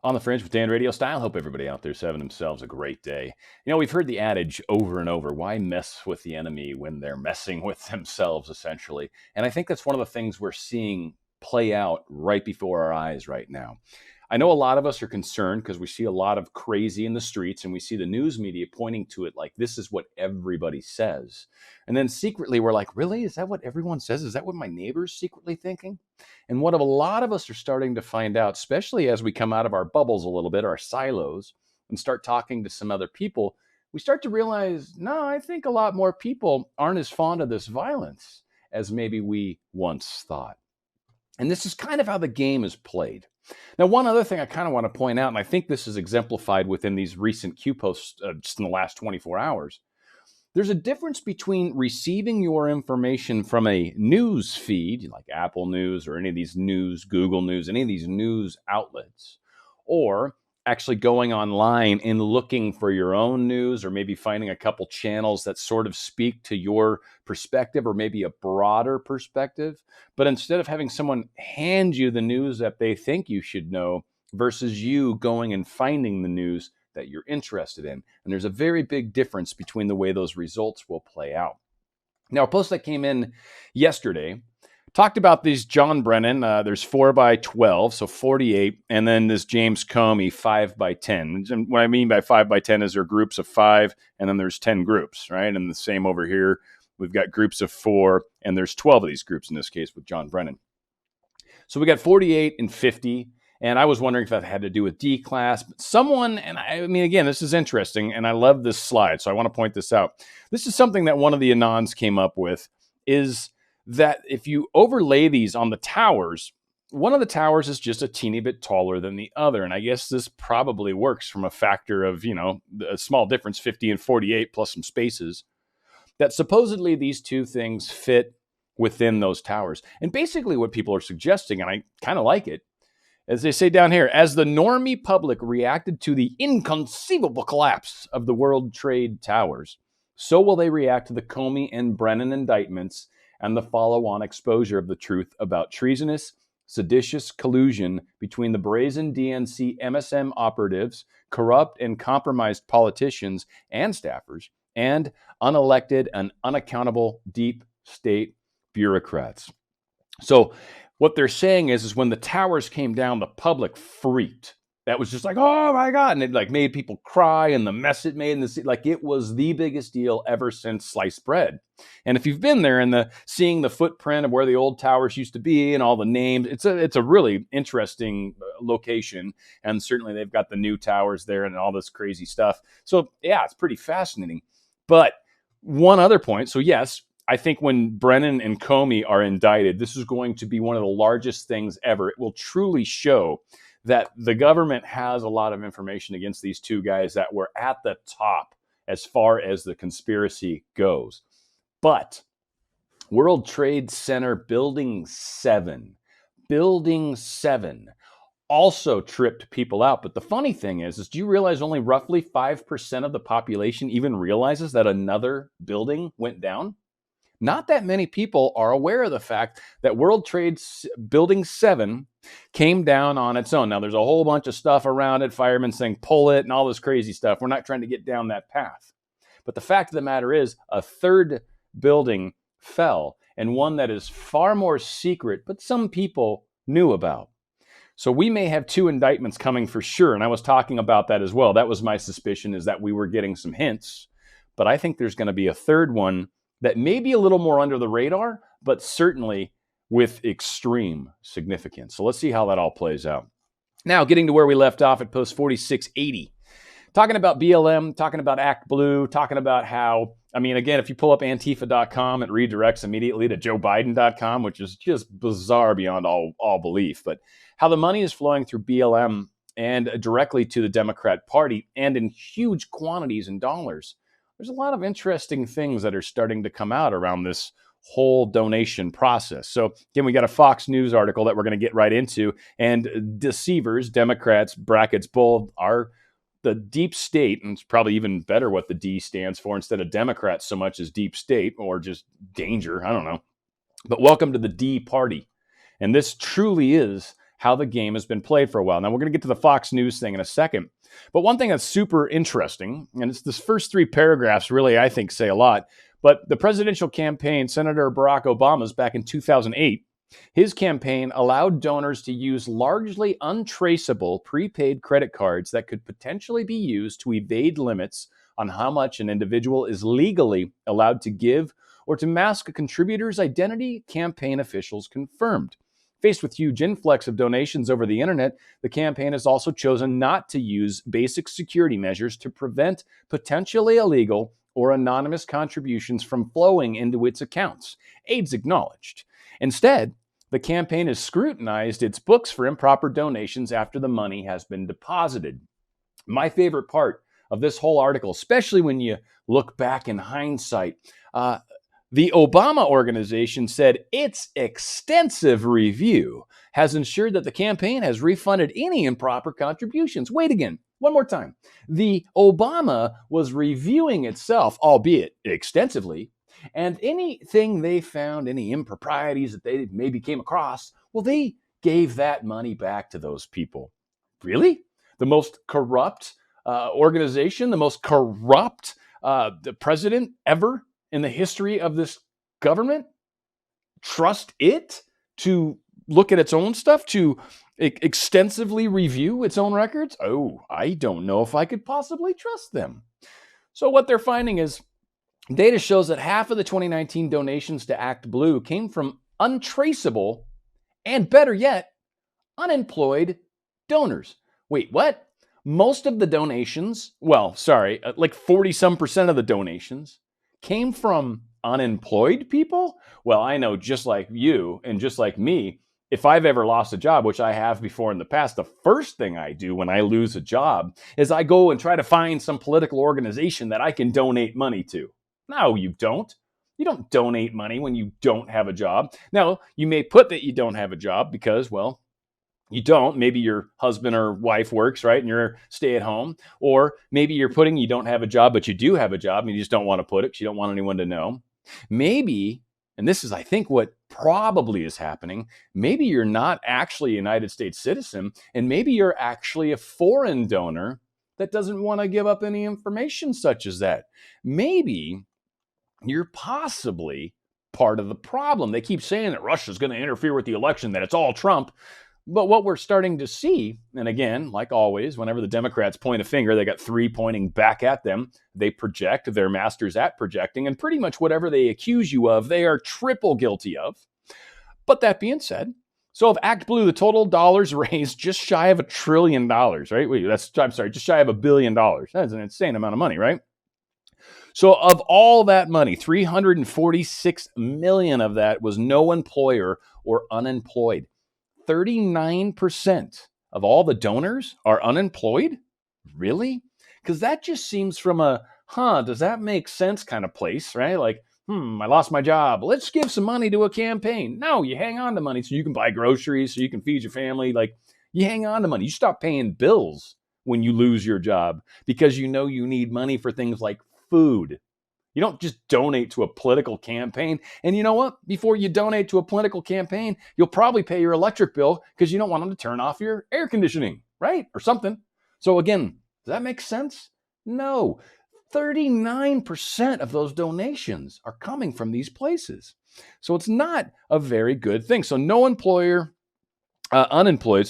On the Fringe with Dan RadioStyle. Hope everybody out there's having themselves a great day. You know, we've heard the adage over and over, why mess with the enemy when they're messing with themselves, essentially? And I think that's one of the things we're seeing play out right before our eyes right now. I know a lot of us are concerned because we see a lot of crazy in the streets and we see the news media pointing to it like this is what everybody says. And then secretly we're like, really? Is that what everyone says? Is that what my neighbor's secretly thinking? And what a lot of us are starting to find out, especially as we come out of our bubbles a little bit, our silos, and start talking to some other people, we start to realize, no, I think a lot more people aren't as fond of this violence as maybe we once thought. And this is kind of how the game is played. Now, one other thing I kind of want to point out, and I think this is exemplified within these recent Q posts just in the last 24 hours, there's a difference between receiving your information from a news feed, like Apple News or any of these news, Google News, any of these news outlets, or actually going online and looking for your own news, or maybe finding a couple channels that sort of speak to your perspective or maybe a broader perspective. But instead of having someone hand you the news that they think you should know versus you going and finding the news that you're interested in. And there's a very big difference between the way those results will play out. Now, a post that came in yesterday talked about these John Brennan. There's 4x12, so 48, and then this James Comey 5x10. And what I mean by 5x10 is there are groups of 5, and then there's 10 groups, right? And the same over here. We've got groups of 4, and there's 12 of these groups in this case with John Brennan. So we got 48 and 50. And I was wondering if that had to do with D-class. But someone, and I mean, again, this is interesting, and I love this slide, so I want to point this out. This is something that one of the Anons came up with, is that if you overlay these on the towers, one of the towers is just a teeny bit taller than the other. And I guess this probably works from a factor of, a small difference, 50 and 48 plus some spaces, that supposedly these two things fit within those towers. And basically what people are suggesting, and I kind of like it, as they say down here, as the normie public reacted to the inconceivable collapse of the World Trade Towers, so will they react to the Comey and Brennan indictments and the follow-on exposure of the truth about treasonous, seditious collusion between the brazen DNC MSM operatives, corrupt and compromised politicians and staffers, and unelected and unaccountable deep state bureaucrats. So what they're saying is when the towers came down, the public freaked. That was just like, oh my God. And it like made people cry, and the mess it made in the city, like it was the biggest deal ever since sliced bread. And if you've been there and seeing the footprint of where the old towers used to be and all the names, it's a really interesting location. And certainly they've got the new towers there and all this crazy stuff. So yeah, it's pretty fascinating. But one other point. So yes, I think when Brennan and Comey are indicted, this is going to be one of the largest things ever. It will truly show that the government has a lot of information against these two guys that were at the top as far as the conspiracy goes. But World Trade Center Building 7 also tripped people out. But the funny thing is do you realize only roughly 5% of the population even realizes that another building went down? Not that many people are aware of the fact that World Trade Building 7 came down on its own. Now, there's a whole bunch of stuff around it, firemen saying pull it and all this crazy stuff. We're not trying to get down that path. But the fact of the matter is a third building fell, and one that is far more secret, but some people knew about. So we may have 2 indictments coming for sure, and I was talking about that as well. That was my suspicion, is that we were getting some hints, but I think there's going to be a third one that may be a little more under the radar, but certainly with extreme significance. So let's see how that all plays out. Now, getting to where we left off at post 4680, talking about BLM, talking about Act Blue, talking about how, again, if you pull up Antifa.com, it redirects immediately to JoeBiden.com, which is just bizarre beyond all belief. But how the money is flowing through BLM and directly to the Democrat Party and in huge quantities in dollars. There's a lot of interesting things that are starting to come out around this whole donation process. So again, we got a Fox News article that we're going to get right into. And deceivers, Democrats, brackets bold, are the deep state, and it's probably even better what the D stands for instead of Democrats so much as deep state or just danger. I don't know. But welcome to the D party. And this truly is how the game has been played for a while. Now, we're going to get to the Fox News thing in a second. But one thing that's super interesting, and it's this first 3 paragraphs really, I think, say a lot. But the presidential campaign, Senator Barack Obama's back in 2008, his campaign allowed donors to use largely untraceable prepaid credit cards that could potentially be used to evade limits on how much an individual is legally allowed to give or to mask a contributor's identity, campaign officials confirmed. Faced with huge influx of donations over the internet, the campaign has also chosen not to use basic security measures to prevent potentially illegal or anonymous contributions from flowing into its accounts. Aides acknowledged. Instead, the campaign has scrutinized its books for improper donations after the money has been deposited. My favorite part of this whole article, especially when you look back in hindsight, the Obama organization said its extensive review has ensured that the campaign has refunded any improper contributions. Wait again, one more time. The Obama was reviewing itself, albeit extensively, and anything they found, any improprieties that they maybe came across, well, they gave that money back to those people. Really? The most corrupt organization, the most corrupt the president ever in the history of this government? Trust it to look at its own stuff, to extensively review its own records? Oh, I don't know if I could possibly trust them. So what they're finding is data shows that half of the 2019 donations to Act Blue came from untraceable and, better yet, unemployed donors. Wait, what? Most of the donations, like 40% of the donations came from unemployed people? Well, I know, just like you and just like me, if I've ever lost a job, which I have before in the past, the first thing I do when I lose a job is I go and try to find some political organization that I can donate money to. No, you don't. You don't donate money when you don't have a job. Now, you may put that you don't have a job because, well, you don't. Maybe your husband or wife works, right? And you're stay at home. Or maybe you're putting you don't have a job, but you do have a job and you just don't want to put it because you don't want anyone to know. Maybe, and this is, I think, what probably is happening, maybe you're not actually a United States citizen, and maybe you're actually a foreign donor that doesn't want to give up any information such as that. Maybe you're possibly part of the problem. They keep saying that Russia's going to interfere with the election, that it's all Trump. But what we're starting to see, and again, like always, whenever the Democrats point a finger, they got 3 pointing back at them. They project, they're masters at projecting, and pretty much whatever they accuse you of, they are triple guilty of. But that being said, so of Act Blue, the total dollars raised just shy of $1 trillion, right? Just shy of $1 billion. That's an insane amount of money, right? So of all that money, 346 million of that was no employer or unemployed. 39% of all the donors are unemployed? Really? Because that just seems from a, does that make sense kind of place, right? Like, I lost my job. Let's give some money to a campaign. No, you hang on to money so you can buy groceries, so you can feed your family. Like, you hang on to money. You stop paying bills when you lose your job because you know you need money for things like food. You don't just donate to a political campaign. And you know what? Before you donate to a political campaign, you'll probably pay your electric bill because you don't want them to turn off your air conditioning, right? Or something. So again, does that make sense? No. 39% of those donations are coming from these places. So it's not a very good thing. So no employer, unemployed,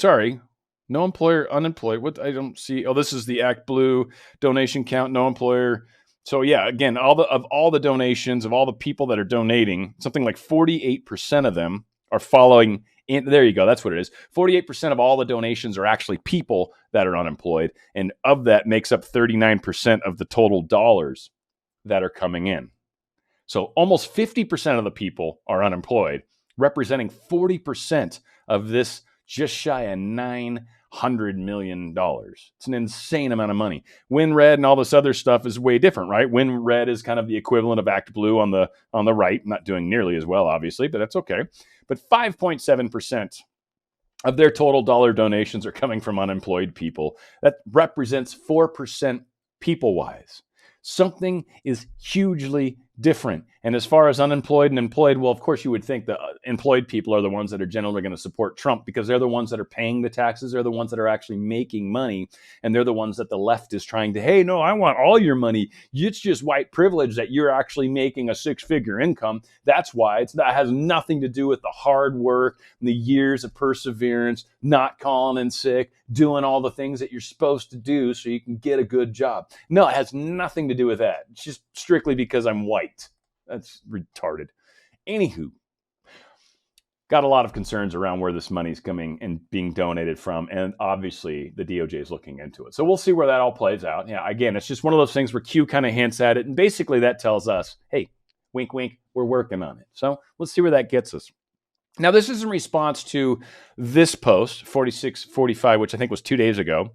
no employer, unemployed. What I don't see. Oh, this is the Act Blue donation count, no employer. So yeah, again, all the donations of all the people that are donating, something like 48% of them are following in. There you go. That's what it is. 48% of all the donations are actually people that are unemployed. And of that makes up 39% of the total dollars that are coming in. So almost 50% of the people are unemployed, representing 40% of this just shy of $900 million. It's an insane amount of money. WinRed and all this other stuff is way different, right? WinRed is kind of the equivalent of Act Blue on the right. Not doing nearly as well, obviously, but that's okay. But 5.7% of their total dollar donations are coming from unemployed people. That represents 4% people-wise. Something is hugely different. And as far as unemployed and employed, well, of course, you would think the employed people are the ones that are generally going to support Trump because they're the ones that are paying the taxes. They're the ones that are actually making money. And they're the ones that the left is trying to, hey, no, I want all your money. It's just white privilege that you're actually making a six-figure income. That's why. That has nothing to do with the hard work, the years of perseverance, not calling in sick, doing all the things that you're supposed to do so you can get a good job. No, it has nothing to do with that. It's just strictly because I'm white. That's retarded. Anywho, got a lot of concerns around where this money's coming and being donated from, and obviously the DOJ is looking into it. So we'll see where that all plays out. Yeah, again, it's just one of those things where Q kind of hints at it, and basically that tells us, hey, wink, wink, we're working on it. So let's see where that gets us. Now, this is in response to this post, 4645, which I think was 2 days ago.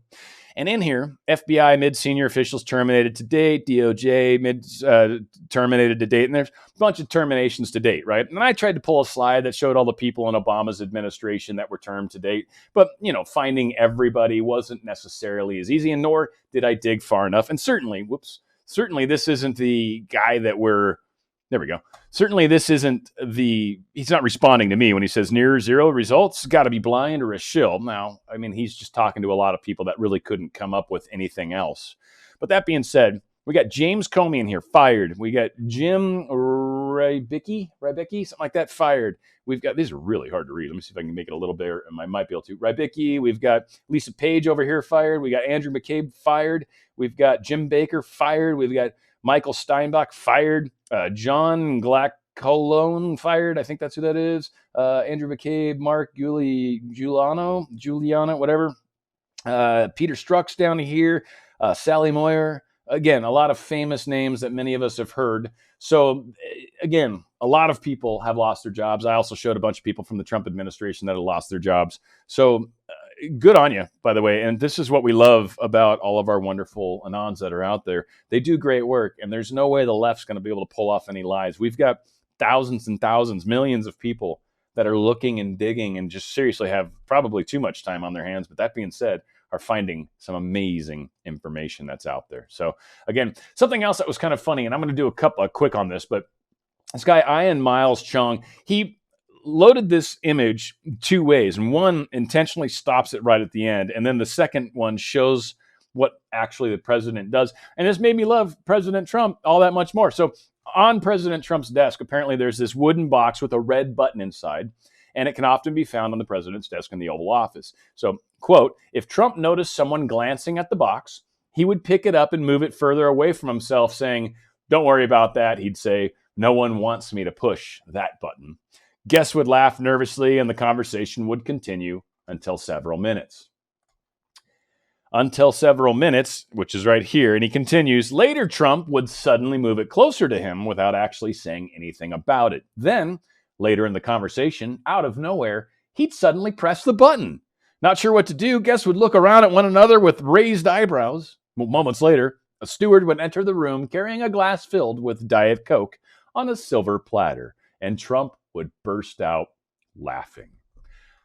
And in here, FBI mid-senior officials terminated to date, DOJ terminated to date, and there's a bunch of terminations to date, right? And I tried to pull a slide that showed all the people in Obama's administration that were termed to date, but, finding everybody wasn't necessarily as easy, and nor did I dig far enough. And certainly this isn't the guy that there we go. Certainly this isn't he's not responding to me when he says near zero results, got to be blind or a shill. Now, I mean, he's just talking to a lot of people that really couldn't come up with anything else. But that being said, we got James Comey in here, fired. We got Jim Rybicki, something like that, fired. We've got, these are really hard to read. Let me see if I can make it a little bigger. I might be able to. Rybicki, we've got Lisa Page over here fired. We got Andrew McCabe fired. We've got Jim Baker fired. We've got Michael Steinbach fired. John Glaccolone fired. I think that's who that is. Andrew McCabe, Mark Giuliano, whatever. Peter Strzok's down here. Sally Moyer. Again, a lot of famous names that many of us have heard. So again, a lot of people have lost their jobs. I also showed a bunch of people from the Trump administration that have lost their jobs. So good on you, by the way. And this is what we love about all of our wonderful Anons that are out there. They do great work, and there's no way the left's going to be able to pull off any lies. We've got thousands and thousands, millions of people that are looking and digging and just seriously have probably too much time on their hands. But that being said, are finding some amazing information that's out there. So again, something else that was kind of funny, and I'm going to do a quick on this, but this guy, Ian Miles Chung, he loaded this image two ways, and one intentionally stops it right at the end, and then the second one shows what actually the president does. And this made me love President Trump all that much more. So on President Trump's desk, apparently there's this wooden box with a red button inside, and it can often be found on the president's desk in the Oval Office. So, quote, if Trump noticed someone glancing at the box, he would pick it up and move it further away from himself, saying, don't worry about that. He'd say, no one wants me to push that button. Guests would laugh nervously, and the conversation would continue until several minutes. Until several minutes, which is right here, and he continues, later Trump would suddenly move it closer to him without actually saying anything about it. Then, later in the conversation, out of nowhere, he'd suddenly press the button. Not sure what to do, guests would look around at one another with raised eyebrows. Moments later, a steward would enter the room carrying a glass filled with Diet Coke on a silver platter, and Trump would burst out laughing.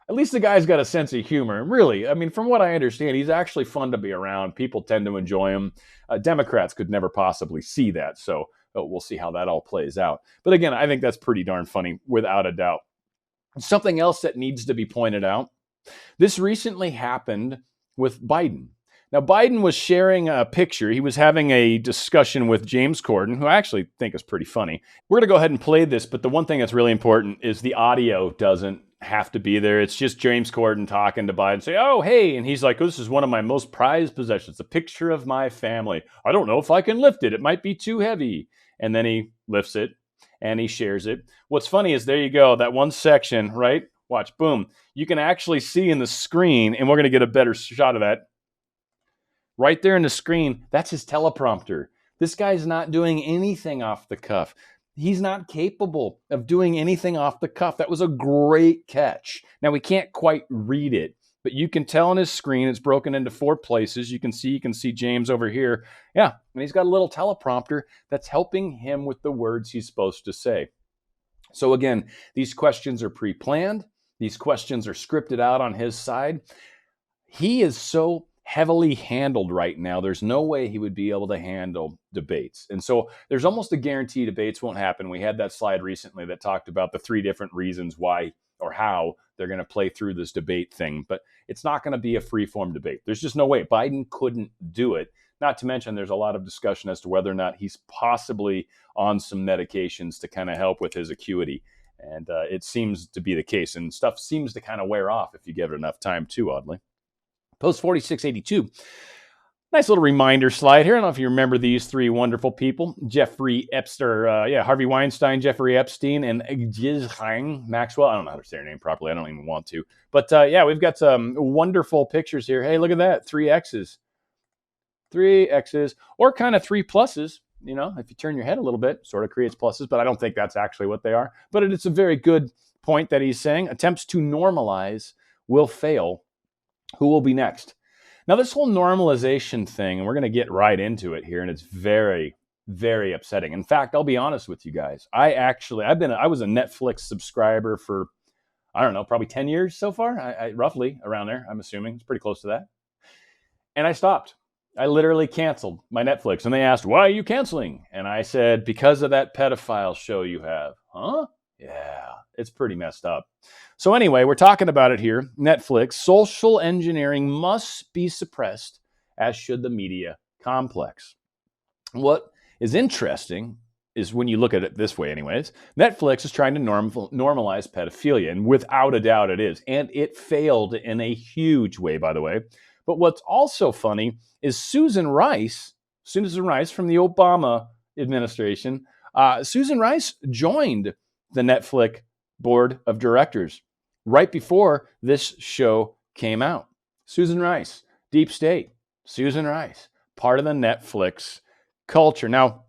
At least the guy's got a sense of humor. And really, I mean, from what I understand, he's actually fun to be around. People tend to enjoy him. Democrats could never possibly see that. So we'll see how that all plays out. But again, I think that's pretty darn funny, without a doubt. Something else that needs to be pointed out. This recently happened with Biden. Now, Biden was sharing a picture. He was having a discussion with James Corden, who I actually think is pretty funny. We're going to go ahead and play this, but the one thing that's really important is the audio doesn't have to be there. It's just James Corden talking to Biden, say, oh, hey. And he's like, oh, this is one of my most prized possessions, a picture of my family. I don't know if I can lift it. It might be too heavy. And then he lifts it and he shares it. What's funny is, there you go, that one section, right? Watch, boom. You can actually see in the screen, and we're going to get a better shot of that. Right there in the screen, that's his teleprompter. This guy's not doing anything off the cuff. He's not capable of doing anything off the cuff. That was a great catch. Now, we can't quite read it, but you can tell on his screen it's broken into 4 places. You can see James over here. Yeah, and he's got a little teleprompter that's helping him with the words he's supposed to say. So again, these questions are pre-planned. These questions are scripted out on his side. He is so heavily handled right now. There's no way he would be able to handle debates. And so there's almost a guarantee debates won't happen. We had that slide recently that talked about the 3 different reasons why or how they're going to play through this debate thing. But it's not going to be a free-form debate. There's just no way. Biden couldn't do it. Not to mention there's a lot of discussion as to whether or not he's possibly on some medications to kind of help with his acuity. And it seems to be the case. And stuff seems to kind of wear off if you give it enough time too, oddly. Post 4682. Nice little reminder slide here. I don't know if you remember these 3 wonderful people. Harvey Weinstein, Jeffrey Epstein, and Ghislaine Maxwell. I don't know how to say her name properly. I don't even want to. But we've got some wonderful pictures here. Hey, look at that. 3 X's. 3 X's, or kind of 3 pluses. You know, if you turn your head a little bit, sort of creates pluses, but I don't think that's actually what they are. But it's a very good point that he's saying. Attempts to normalize will fail. Who will be next? Now, this whole normalization thing, and we're going to get right into it here, and it's very, very upsetting. In fact, I'll be honest with you guys. I was a Netflix subscriber for, I don't know, probably 10 years so far. I roughly around there, I'm assuming. It's pretty close to that. And I stopped. I literally canceled my Netflix. And they asked, why are you canceling? And I said, because of that pedophile show you have. Huh? Yeah, it's pretty messed up. So anyway, we're talking about it here. Netflix, social engineering must be suppressed, as should the media complex. What is interesting is when you look at it this way anyways, Netflix is trying to normalize pedophilia, and without a doubt it is. And it failed in a huge way, by the way. But what's also funny is Susan Rice from the Obama administration, Susan Rice joined the Netflix board of directors right before this show came out. Susan Rice, Deep State, Susan Rice, part of the Netflix culture. Now,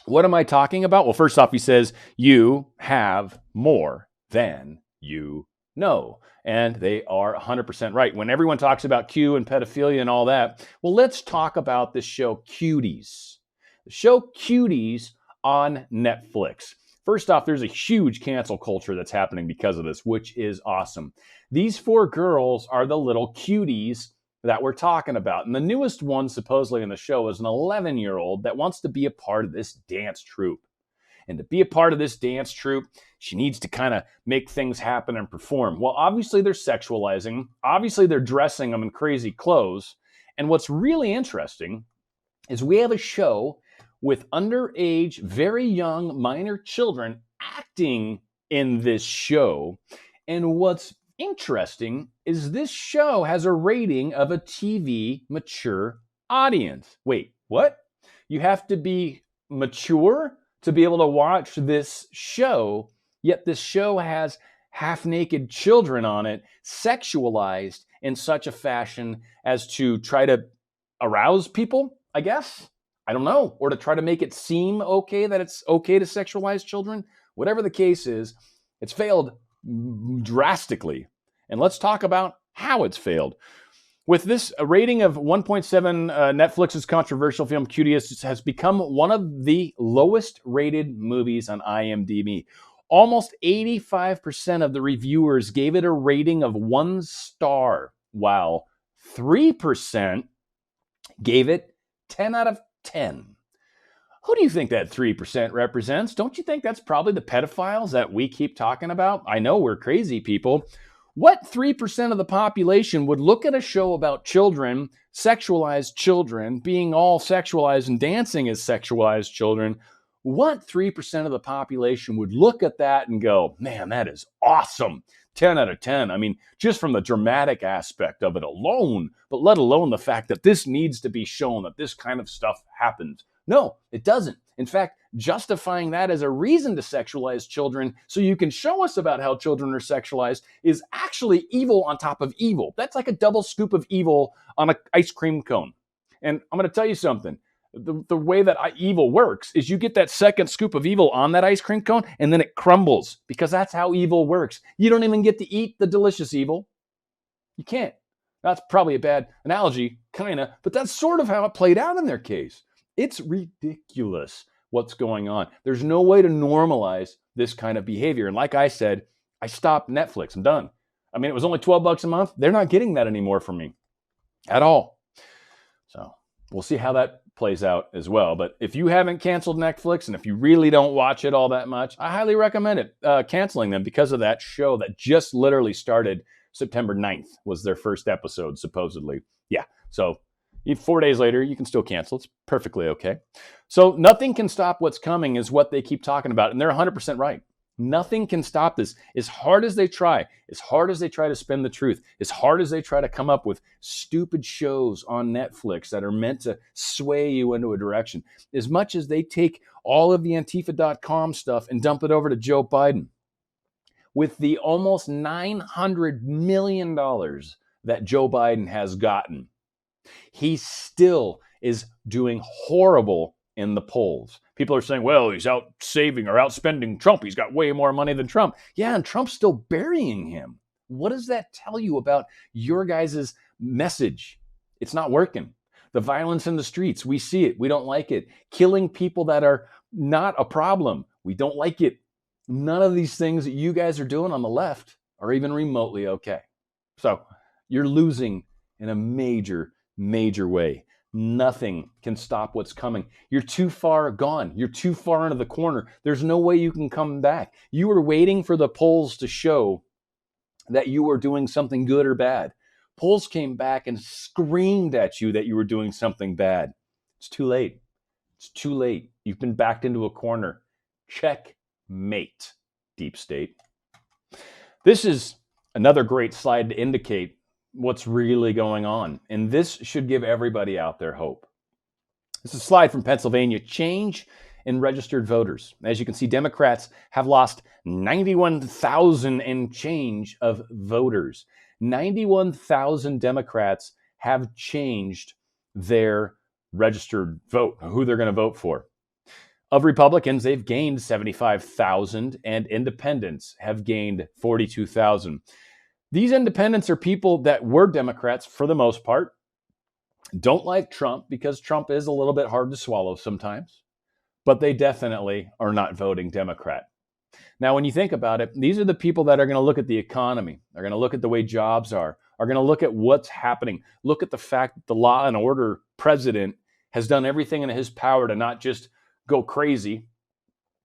what am I talking about? Well, first off, he says, you have more than you know. And they are 100% right. When everyone talks about Q and pedophilia and all that, well, let's talk about the show Cuties. The show Cuties on Netflix. First off, there's a huge cancel culture that's happening because of this, which is awesome. These 4 girls are the little cuties that we're talking about. And the newest one, supposedly in the show, is an 11-year-old that wants to be a part of this dance troupe. And to be a part of this dance troupe, she needs to kind of make things happen and perform. Well, obviously they're sexualizing. Obviously they're dressing them in crazy clothes. And what's really interesting is we have a show with underage, very young, minor children acting in this show. And what's interesting is this show has a rating of a TV mature audience. Wait, what? You have to be mature to be able to watch this show, yet this show has half-naked children on it, sexualized in such a fashion as to try to arouse people, I guess? I don't know. Or to try to make it seem okay that it's okay to sexualize children. Whatever the case is, it's failed drastically. And let's talk about how it's failed. With this a rating of 1.7, Netflix's controversial film Cuties has become one of the lowest rated movies on IMDb. Almost 85% of the reviewers gave it a rating of 1 star, while 3% gave it 10 out of 10. Who do you think that 3% represents? Don't you think that's probably the pedophiles that we keep talking about? I know we're crazy people. What 3% of the population would look at a show about children, sexualized children, being all sexualized and dancing as sexualized children? What 3% of the population would look at that and go, man, that is awesome. 10 out of 10. I mean, just from the dramatic aspect of it alone, but let alone the fact that this needs to be shown, that this kind of stuff happens. No, it doesn't. In fact, justifying that as a reason to sexualize children so you can show us about how children are sexualized is actually evil on top of evil. That's like a double scoop of evil on an ice cream cone. And I'm going to tell you something. The way that evil works is you get that second scoop of evil on that ice cream cone and then it crumbles, because that's how evil works. You don't even get to eat the delicious evil. You can't. That's probably a bad analogy, kind of, but that's sort of how it played out in their case. It's ridiculous what's going on. There's no way to normalize this kind of behavior. And like I said, I stopped Netflix. I'm done. I mean, it was only $12 a month. They're not getting that anymore from me at all. So we'll see how that plays out as well. But if you haven't canceled Netflix and if you really don't watch it all that much, I highly recommend it. Canceling them because of that show that just literally started September 9th was their first episode, supposedly. Yeah. So 4 days later, you can still cancel. It's perfectly okay. So nothing can stop what's coming is what they keep talking about. And they're 100% right. Nothing can stop this. As hard as they try to spin the truth, as hard as they try to come up with stupid shows on Netflix that are meant to sway you into a direction, as much as they take all of the Antifa.com stuff and dump it over to Joe Biden, with the almost $900 million that Joe Biden has gotten, he still is doing horrible in the polls. People are saying, well, he's out saving or outspending Trump. He's got way more money than Trump. Yeah, and Trump's still burying him. What does that tell you about your guys' message? It's not working. The violence in the streets, we see it. We don't like it. Killing people that are not a problem. We don't like it. None of these things that you guys are doing on the left are even remotely okay. So you're losing in a major, major way. Nothing can stop what's coming. You're too far gone. You're too far into the corner. There's no way you can come back. You were waiting for the polls to show that you were doing something good or bad. Polls came back and screamed at you that you were doing something bad. It's too late. It's too late. You've been backed into a corner. Checkmate, deep state. This is another great slide to indicate what's really going on. And this should give everybody out there hope. This is a slide from Pennsylvania. Change in registered voters. As you can see, Democrats have lost 91,000 and change of voters. 91,000 Democrats have changed their registered vote, who they're going to vote for. Of Republicans, they've gained 75,000, and independents have gained 42,000. These independents are people that were Democrats for the most part, don't like Trump because Trump is a little bit hard to swallow sometimes, but they definitely are not voting Democrat. Now, when you think about it, these are the people that are going to look at the economy, they're going to look at the way jobs are going to look at what's happening, look at the fact that the law and order president has done everything in his power to not just go crazy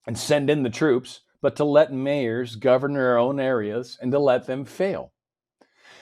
and send in the troops, but to let mayors govern their own areas and to let them fail.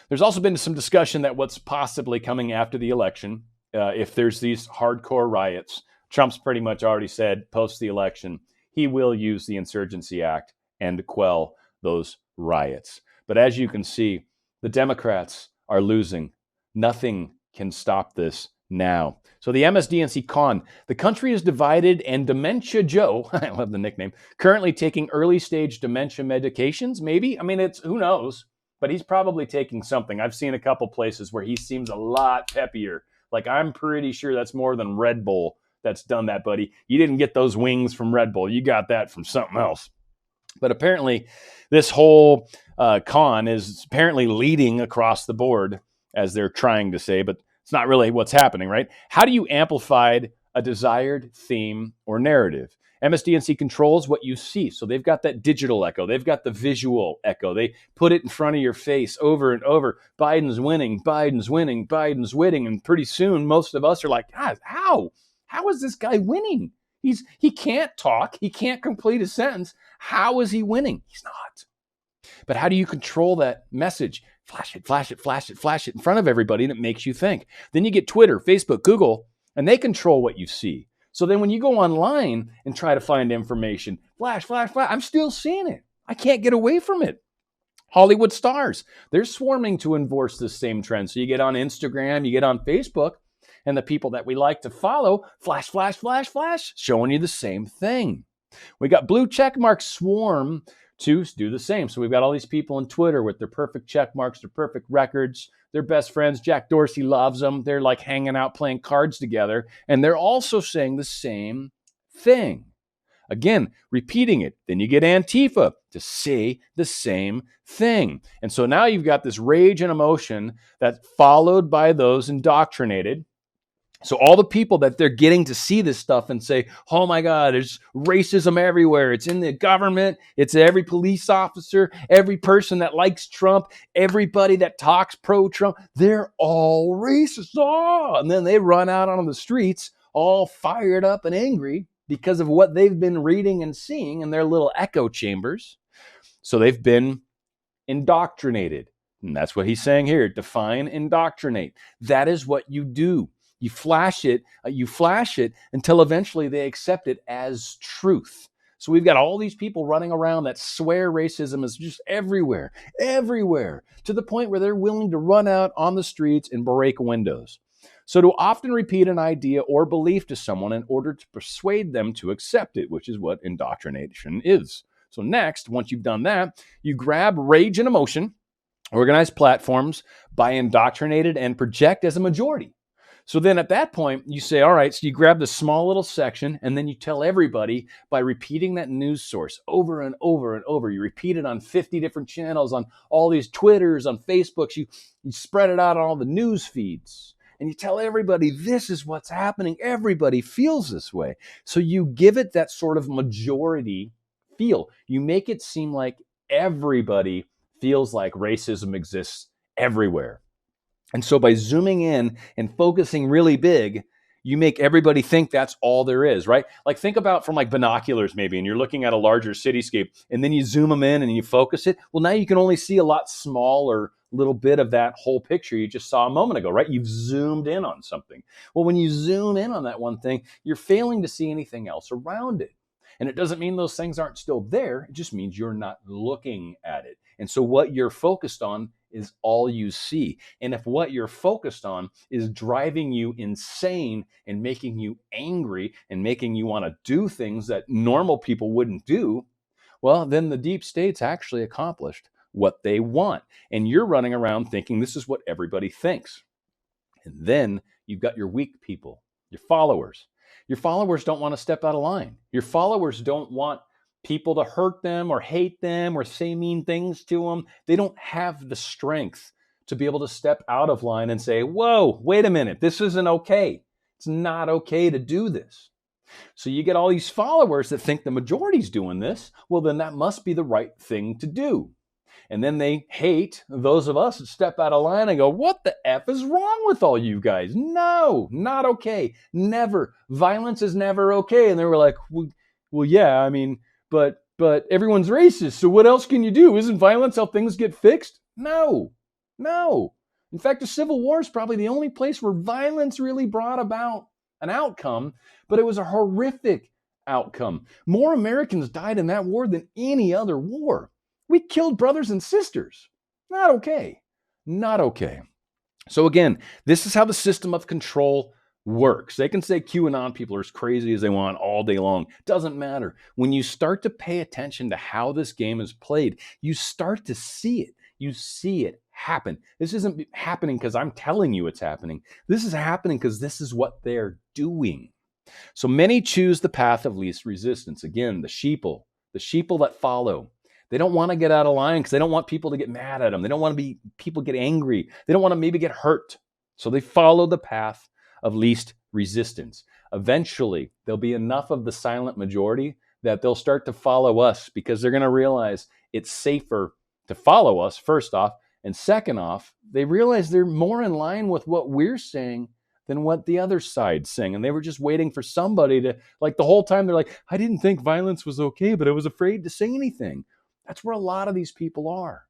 There's also been some discussion that what's possibly coming after the election, if there's these hardcore riots, Trump's pretty much already said post the election, he will use the Insurgency Act and quell those riots. But as you can see, the Democrats are losing. Nothing can stop this now. So the MSDNC con, the country is divided and Dementia Joe, I love the nickname, currently taking early stage dementia medications, maybe? I mean, it's who knows? But he's probably taking something. I've seen a couple places where he seems a lot peppier. Like, I'm pretty sure that's more than Red Bull that's done that, buddy. You didn't get those wings from Red Bull. You got that from something else. But apparently, this whole con is apparently leading across the board, as they're trying to say, but it's not really what's happening, right? How do you amplify a desired theme or narrative? MSDNC controls what you see. So they've got that digital echo. They've got the visual echo. They put it in front of your face over and over. Biden's winning, Biden's winning, Biden's winning. And pretty soon, most of us are like, God, how? How is this guy winning? He can't talk. He can't complete a sentence. How is he winning? He's not. But how do you control that message? Flash it, flash it, flash it, flash it in front of everybody, and it makes you think. Then you get Twitter, Facebook, Google, and they control what you see. So then when you go online and try to find information, flash, flash, flash, I'm still seeing it. I can't get away from it. Hollywood stars, they're swarming to enforce this same trend. So you get on Instagram, you get on Facebook, and the people that we like to follow, flash, flash, flash, flash, showing you the same thing. We got blue check marks swarm to do the same. So we've got all these people on Twitter with their perfect check marks, their perfect records, their best friends. Jack Dorsey loves them. They're like hanging out playing cards together. And they're also saying the same thing. Again, repeating it. Then you get Antifa to say the same thing. And so now you've got this rage and emotion that's followed by those indoctrinated, So all the people that they're getting to see this stuff and say, oh my God, there's racism everywhere. It's in the government. It's every police officer, every person that likes Trump, everybody that talks pro-Trump. They're all racist. Oh! And then they run out on the streets all fired up and angry because of what they've been reading and seeing in their little echo chambers. So they've been indoctrinated. And that's what he's saying here. Define indoctrinate. That is what you do. You flash it until eventually they accept it as truth. So we've got all these people running around that swear racism is just everywhere, to the point where they're willing to run out on the streets and break windows. So to often repeat an idea or belief to someone in order to persuade them to accept it, which is what indoctrination is. So next, once you've done that, you grab rage and emotion, organize platforms, buy indoctrinated, and project as a majority. So then at that point, you say, all right, so you grab the small little section and then you tell everybody by repeating that news source over and over and over. You repeat it on 50 different channels, on all these Twitters, on Facebooks. You spread it out on all the news feeds. And you tell everybody, this is what's happening. Everybody feels this way. So you give it that sort of majority feel. You make it seem like everybody feels like racism exists everywhere. And so by zooming in and focusing really big, you make everybody think that's all there is, right? Like think about from like binoculars maybe, and you're looking at a larger cityscape, and then you zoom them in and you focus it. Well, now you can only see a lot smaller little bit of that whole picture you just saw a moment ago, right? You've zoomed in on something. Well, when you zoom in on that one thing, you're failing to see anything else around it. And it doesn't mean those things aren't still there. It just means you're not looking at it. And so what you're focused on is all you see. And if what you're focused on is driving you insane and making you angry and making you want to do things that normal people wouldn't do, well, then the deep state's actually accomplished what they want. And you're running around thinking this is what everybody thinks. And then you've got your weak people, your followers. Your followers don't want to step out of line. Your followers don't want people to hurt them or hate them or say mean things to them. They don't have the strength to be able to step out of line and say, whoa, wait a minute, this isn't okay. It's not okay to do this. So you get all these followers that think the majority's doing this. Well, then that must be the right thing to do. And then they hate those of us that step out of line and go, what the F is wrong with all you guys? No, not okay. Never. Violence is never okay. And they were like, well yeah, I mean, but everyone's racist. So what else can you do? Isn't violence how things get fixed? No. In fact, a civil war is probably the only place where violence really brought about an outcome, but it was a horrific outcome. More Americans died in that war than any other war. We killed brothers and sisters. Not okay. Not okay. So again, this is how the system of control works. They can say QAnon people are as crazy as they want all day long. Doesn't matter. When you start to pay attention to how this game is played, you start to see it. You see it happen. This isn't happening because I'm telling you it's happening. This is happening because this is what they're doing. So many choose the path of least resistance. Again, the sheeple that follow. They don't want to get out of line because they don't want people to get mad at them. They don't want people get angry. They don't want to maybe get hurt. So they follow the path of least resistance. Eventually, there'll be enough of the silent majority that they'll start to follow us because they're going to realize it's safer to follow us, first off. And second off, they realize they're more in line with what we're saying than what the other side's saying. And they were just waiting for somebody to, like the whole time, they're like, I didn't think violence was okay, but I was afraid to say anything. That's where a lot of these people are.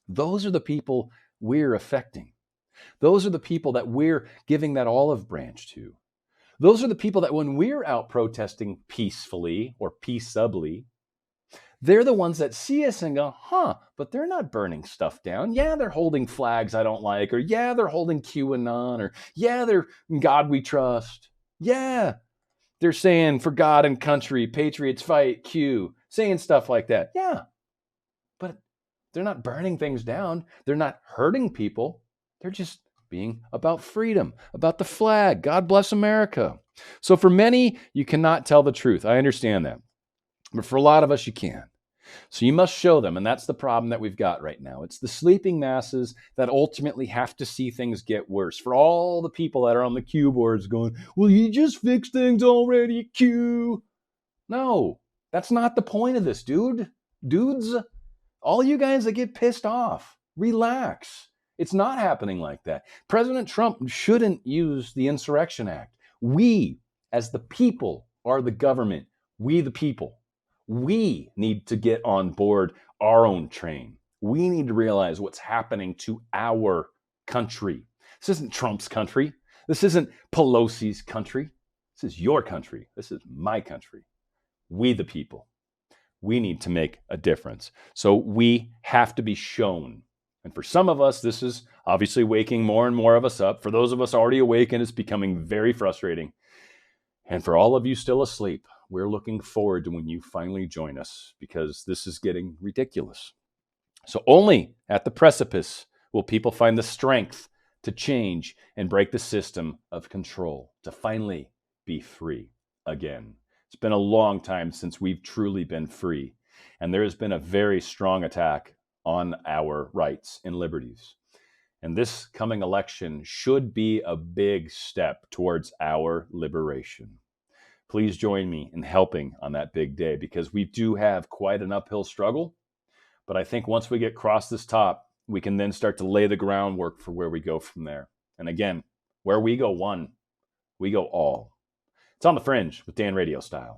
Those are the people we're affecting. Those are the people that we're giving that olive branch to. Those are the people that when we're out protesting peacefully or peaceably, they're the ones that see us and go, but they're not burning stuff down. Yeah, they're holding flags I don't like, or yeah, they're holding QAnon, or yeah, they're God we trust. Yeah, they're saying for God and country, patriots fight, Q, saying stuff like that. Yeah, but they're not burning things down. They're not hurting people. They're just being about freedom, about the flag. God bless America. So for many, you cannot tell the truth. I understand that. But for a lot of us, you can. So you must show them, and that's the problem that we've got right now. It's the sleeping masses that ultimately have to see things get worse. For all the people that are on the Q boards going, well, you just fixed things already, Q. No, that's not the point of this, dudes. All you guys that get pissed off, relax. It's not happening like that. President Trump shouldn't use the Insurrection Act. We, as the people, are the government. We, the people. We need to get on board our own train. We need to realize what's happening to our country. This isn't Trump's country. This isn't Pelosi's country. This is your country. This is my country. We, the people. We need to make a difference. So we have to be shown. And for some of us, this is obviously waking more and more of us up. For those of us already awakened, it's becoming very frustrating. And for all of you still asleep, we're looking forward to when you finally join us, because this is getting ridiculous. So only at the precipice will people find the strength to change and break the system of control, to finally be free again. It's been a long time since we've truly been free, and there has been a very strong attack on our rights and liberties. And this coming election should be a big step towards our liberation. Please join me in helping on that big day, because we do have quite an uphill struggle. But I think once we get across this top, we can then start to lay the groundwork for where we go from there. And again, where we go one, we go all. It's on the Fringe with Dan RadioStyle.